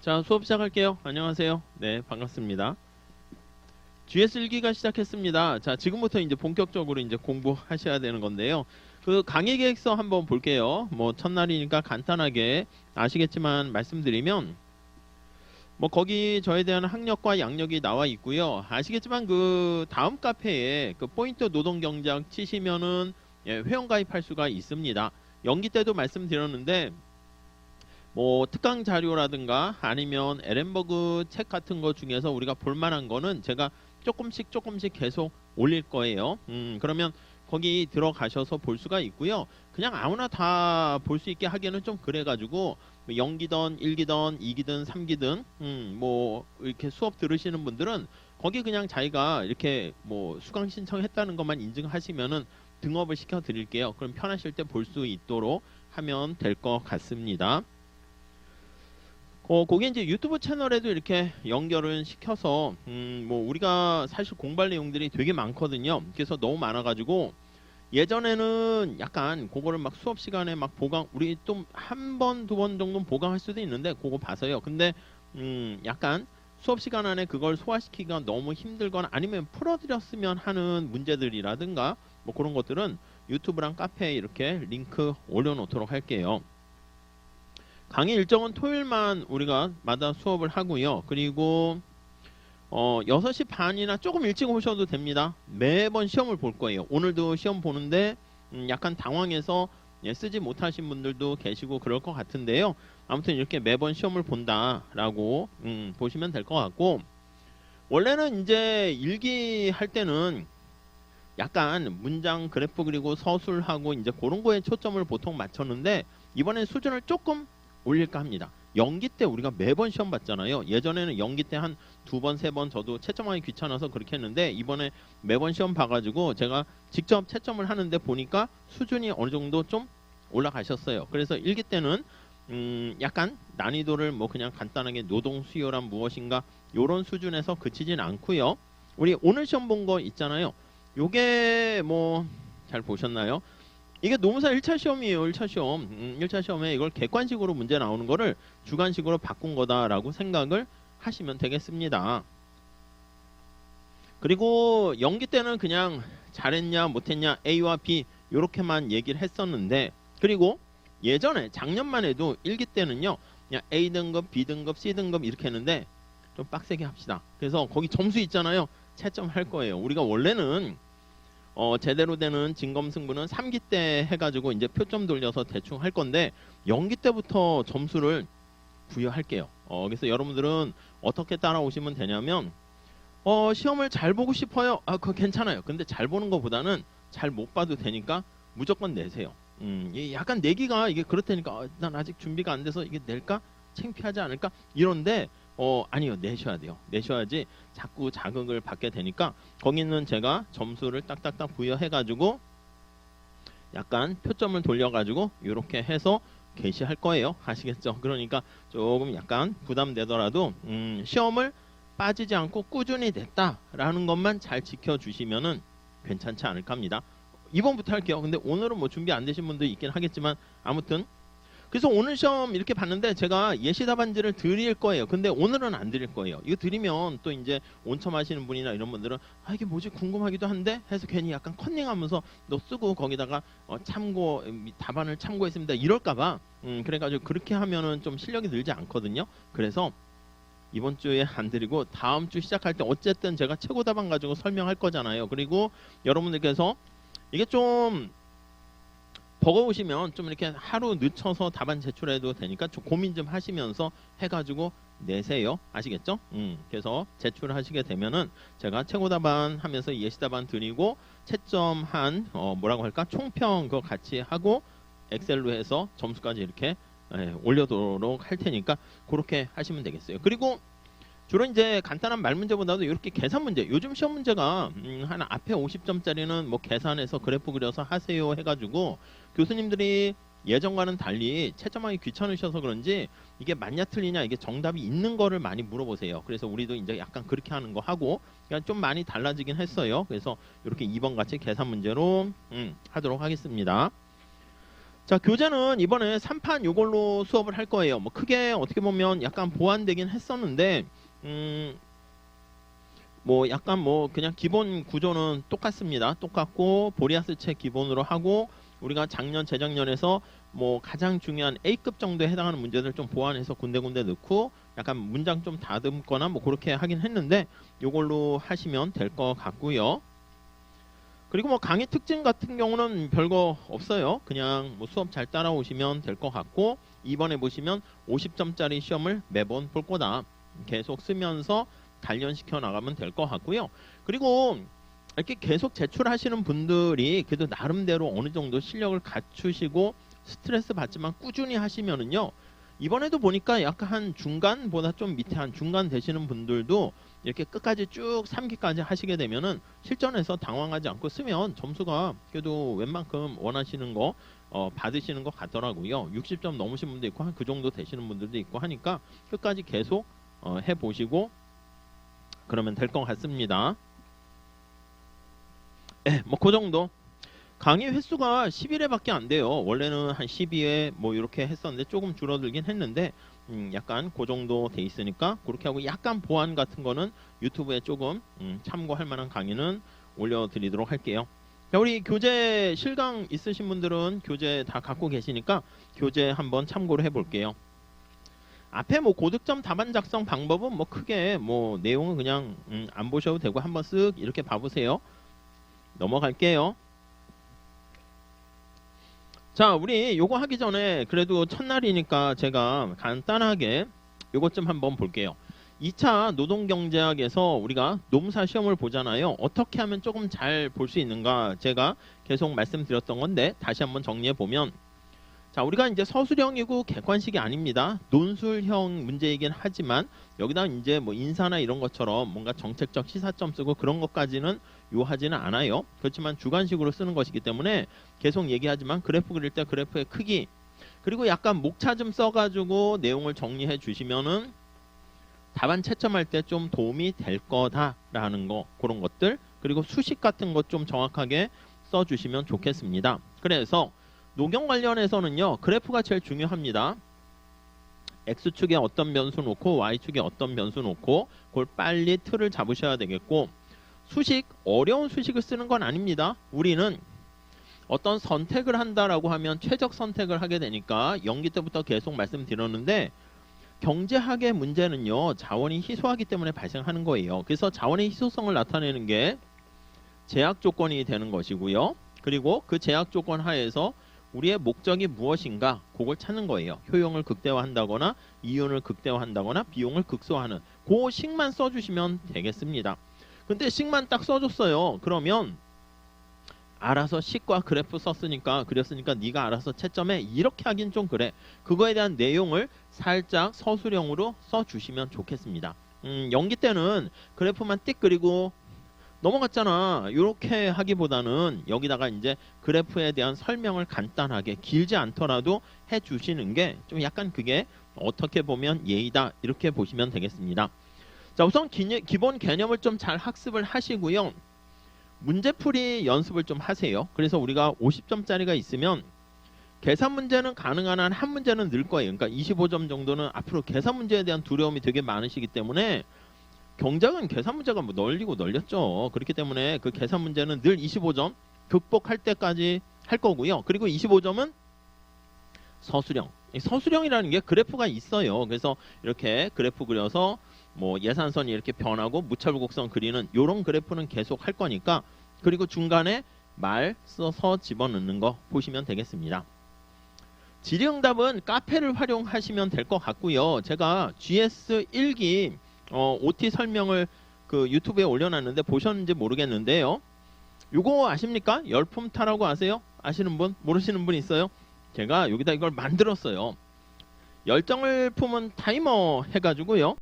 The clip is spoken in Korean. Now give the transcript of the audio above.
자, 수업 시작할게요. 안녕하세요. 네, 반갑습니다. GS 1기가 시작했습니다. 자, 지금부터 이제 본격적으로 이제 공부하셔야 되는 건데요. 그 강의 계획서 한번 볼게요. 뭐 첫날이니까 간단하게 아시겠지만 말씀드리면 뭐 거기 저에 대한 학력과 양력이 나와 있고요. 아시겠지만 그 다음 카페에 그 포인트 노동 경작 치시면은 회원 가입할 수가 있습니다. 연기 때도 말씀드렸는데 뭐 특강 자료라든가 아니면 에렌버그 책 같은 거 중에서 우리가 볼 만한 거는 제가 조금씩 계속 올릴 거예요. 그러면 거기 들어가셔서 볼 수가 있고요. 그냥 아무나 다 볼 수 있게 하기에는 좀 그래가지고 뭐 0기든 1기든 2기든 3기든 뭐 이렇게 수업 들으시는 분들은 거기 그냥 자기가 이렇게 뭐 수강 신청했다는 것만 인증하시면은 등업을 시켜 드릴게요. 그럼 편하실 때 볼 수 있도록 하면 될 것 같습니다. 그게 이제 유튜브 채널에도 이렇게 연결을 시켜서, 뭐, 우리가 사실 공부할 내용들이 되게 많거든요. 그래서 너무 많아가지고, 예전에는 약간 그거를 막 수업 시간에 막 보강, 우리 좀 한 번, 두 번 정도는 보강할 수도 있는데, 그거 봐서요. 근데, 약간 수업 시간 안에 그걸 소화시키기가 너무 힘들거나 아니면 풀어드렸으면 하는 문제들이라든가, 뭐 그런 것들은 유튜브랑 카페에 이렇게 링크 올려놓도록 할게요. 강의 일정은 토요일만 우리가 마다 수업을 하고요. 그리고 6시 반이나 조금 일찍 오셔도 됩니다. 매번 시험을 볼 거예요. 오늘도 시험 보는데 약간 당황해서 쓰지 못하신 분들도 계시고 그럴 것 같은데요. 아무튼 이렇게 매번 시험을 본다라고 보시면 될 것 같고, 원래는 이제 일기 할 때는 약간 문장 그래프 그리고 서술하고 이제 그런 거에 초점을 보통 맞췄는데, 이번엔 수준을 조금 올릴까 합니다. 연기 때 우리가 매번 시험 봤잖아요. 예전에는 연기 때 한 두 번, 세 번 저도 채점하기 귀찮아서 그렇게 했는데, 이번에 매번 시험 봐가지고 제가 직접 채점을 하는데 보니까 수준이 어느 정도 좀 올라가셨어요. 그래서 일기 때는 약간 난이도를 뭐 그냥 간단하게 노동 수요란 무엇인가 요런 수준에서 그치진 않고요. 우리 오늘 시험 본 거 있잖아요. 요게 뭐 잘 보셨나요? 이게 노무사 1차 시험이에요. 1차 시험. 1차 시험에 이걸 객관식으로 문제 나오는 거를 주관식으로 바꾼 거다라고 생각을 하시면 되겠습니다. 그리고 연기 때는 그냥 잘했냐 못했냐 A와 B 이렇게만 얘기를 했었는데, 그리고 예전에 작년만 해도 1기 때는요 그냥 A등급, B등급, C등급 이렇게 했는데 좀 빡세게 합시다. 그래서 거기 점수 있잖아요. 채점할 거예요. 우리가 원래는 제대로 되는 진검승부는 3기 때 해가지고 이제 표점 돌려서 대충 할 건데, 연기 때부터 점수를 부여할게요. 그래서 여러분들은 어떻게 따라오시면 되냐면, 시험을 잘 보고 싶어요. 아, 그거 괜찮아요. 근데 잘 보는 것보다는 잘 못 봐도 되니까 무조건 내세요. 이게 약간 내기가 이게 그렇다니까, 난 아직 준비가 안 돼서 이게 낼까? 창피하지 않을까? 이런데, 아니요. 내셔야 돼요. 내셔야지 자꾸 자극을 받게 되니까, 거기는 제가 점수를 딱딱딱 부여해가지고 약간 표점을 돌려가지고 이렇게 해서 게시할 거예요. 아시겠죠? 그러니까 조금 약간 부담되더라도 시험을 빠지지 않고 꾸준히 냈다라는 것만 잘 지켜주시면은 괜찮지 않을까 합니다. 이번부터 할게요. 근데 오늘은 뭐 준비 안 되신 분도 있긴 하겠지만 아무튼, 그래서 오늘 시험 이렇게 봤는데 제가 예시 답안지를 드릴 거예요. 근데 오늘은 안 드릴 거예요. 이거 드리면 또 이제 온첨하시는 분이나 이런 분들은 아 이게 뭐지 궁금하기도 한데 해서 괜히 약간 컨닝하면서 너 쓰고 거기다가 참고 답안을 참고했습니다 이럴까봐 그래가지고 그렇게 하면은 좀 실력이 늘지 않거든요. 그래서 이번 주에 안 드리고 다음 주 시작할 때 어쨌든 제가 최고 답안 가지고 설명할 거잖아요. 그리고 여러분들께서 이게 좀 버거우시면 좀 이렇게 하루 늦춰서 답안 제출해도 되니까 좀 고민 좀 하시면서 해가지고 내세요. 아시겠죠? 그래서 제출하시게 되면은 제가 최고 답안 하면서 예시 답안 드리고 채점한 뭐라고 할까 총평 그거 같이 하고 엑셀로 해서 점수까지 이렇게 올려도록 할 테니까 그렇게 하시면 되겠어요. 그리고 주로 이제 간단한 말 문제보다도 이렇게 계산 문제, 요즘 시험 문제가 한 앞에 50점짜리는 뭐 계산해서 그래프 그려서 하세요 해가지고 교수님들이 예전과는 달리 채점하기 귀찮으셔서 그런지 이게 맞냐 틀리냐 이게 정답이 있는 거를 많이 물어보세요. 그래서 우리도 이제 약간 그렇게 하는 거 하고 그러니까 좀 많이 달라지긴 했어요. 그래서 이렇게 2번 같이 계산 문제로 하도록 하겠습니다. 자, 교재는 이번에 3판 요걸로 수업을 할 거예요. 뭐 크게 어떻게 보면 약간 보완되긴 했었는데 뭐 약간 뭐 그냥 기본 구조는 똑같습니다. 똑같고 보리아스 책 기본으로 하고 우리가 작년 재작년에서 뭐 가장 중요한 A급 정도에 해당하는 문제들 좀 보완해서 군데군데 넣고 약간 문장 좀 다듬거나 뭐 그렇게 하긴 했는데 요걸로 하시면 될 것 같고요. 그리고 뭐 강의 특징 같은 경우는 별거 없어요. 그냥 뭐 수업 잘 따라오시면 될 것 같고 이번에 보시면 50점짜리 시험을 매번 볼 거다. 계속 쓰면서 단련시켜 나가면 될 것 같고요. 그리고 이렇게 계속 제출하시는 분들이 그래도 나름대로 어느 정도 실력을 갖추시고 스트레스 받지만 꾸준히 하시면은요. 이번에도 보니까 약간 한 중간보다 좀 밑에 한 중간 되시는 분들도 이렇게 끝까지 쭉 3기까지 하시게 되면은 실전에서 당황하지 않고 쓰면 점수가 그래도 웬만큼 원하시는 거 받으시는 것 같더라고요. 60점 넘으신 분도 있고 한 그 정도 되시는 분들도 있고 하니까 끝까지 계속 해보시고 그러면 될 것 같습니다. 네, 뭐 그 정도. 강의 횟수가 11회밖에 안 돼요. 원래는 한 12회 뭐 이렇게 했었는데 조금 줄어들긴 했는데 약간 그 정도 돼 있으니까 그렇게 하고 약간 보완 같은 거는 유튜브에 조금 참고할 만한 강의는 올려드리도록 할게요. 자, 우리 교재 실강 있으신 분들은 교재 다 갖고 계시니까 교재 한번 참고를 해볼게요. 앞에 뭐 고득점 답안 작성 방법은 뭐 크게 뭐 내용은 그냥 안 보셔도 되고 한번 쓱 이렇게 봐보세요. 넘어갈게요. 자, 우리 요거 하기 전에 그래도 첫날이니까 제가 간단하게 요것 좀 한번 볼게요. 2차 노동경제학에서 우리가 노무사 시험을 보잖아요. 어떻게 하면 조금 잘 볼 수 있는가 제가 계속 말씀드렸던 건데 다시 한번 정리해 보면 자, 우리가 이제 서술형이고 객관식이 아닙니다. 논술형 문제이긴 하지만 여기다 이제 뭐 인사나 이런 것처럼 뭔가 정책적 시사점 쓰고 그런 것까지는 요하지는 않아요. 그렇지만 주관식으로 쓰는 것이기 때문에 계속 얘기하지만 그래프 그릴 때 그래프의 크기 그리고 약간 목차좀 써가지고 내용을 정리해 주시면은 답안 채점할 때 좀 도움이 될 거다라는 거 그런 것들 그리고 수식 같은 것 좀 정확하게 써주시면 좋겠습니다. 그래서 노경 관련해서는요. 그래프가 제일 중요합니다. X축에 어떤 변수 놓고 Y축에 어떤 변수 놓고 그걸 빨리 틀을 잡으셔야 되겠고 수식, 어려운 수식을 쓰는 건 아닙니다. 우리는 어떤 선택을 한다라고 하면 최적 선택을 하게 되니까 연기 때부터 계속 말씀드렸는데 경제학의 문제는요. 자원이 희소하기 때문에 발생하는 거예요. 그래서 자원의 희소성을 나타내는 게 제약 조건이 되는 것이고요. 그리고 그 제약 조건 하에서 우리의 목적이 무엇인가 그걸 찾는 거예요. 효용을 극대화한다거나 이윤을 극대화한다거나 비용을 극소화하는 그 식만 써주시면 되겠습니다. 근데 식만 딱 써줬어요. 그러면 알아서 식과 그래프 썼으니까 그렸으니까 네가 알아서 채점해 이렇게 하긴 좀 그래. 그거에 대한 내용을 살짝 서술형으로 써주시면 좋겠습니다. 연기 때는 그래프만 띡 그리고 넘어갔잖아. 이렇게 하기보다는 여기다가 이제 그래프에 대한 설명을 간단하게 길지 않더라도 해주시는 게 좀 약간 그게 어떻게 보면 예의다 이렇게 보시면 되겠습니다. 자, 우선 기본 개념을 좀 잘 학습을 하시고요. 문제풀이 연습을 좀 하세요. 그래서 우리가 50점짜리가 있으면 계산 문제는 가능한 한 한 문제는 늘 거예요. 그러니까 25점 정도는 앞으로 계산 문제에 대한 두려움이 되게 많으시기 때문에 경작은 계산 문제가 뭐 널리고 널렸죠. 그렇기 때문에 그 계산 문제는 늘 25점 극복할 때까지 할 거고요. 그리고 25점은 서술형. 서술형이라는 게 그래프가 있어요. 그래서 이렇게 그래프 그려서 뭐 예산선이 이렇게 변하고 무차별곡선 그리는 이런 그래프는 계속 할 거니까 그리고 중간에 말 써서 집어넣는 거 보시면 되겠습니다. 질의응답은 카페를 활용하시면 될 것 같고요. 제가 GS 1기 OT 설명을 그 유튜브에 올려놨는데 보셨는지 모르겠는데요. 이거 아십니까? 열품타라고 아세요? 아시는 분? 모르시는 분 있어요? 제가 여기다 이걸 만들었어요. 열정을 품은 타이머 해가지고요.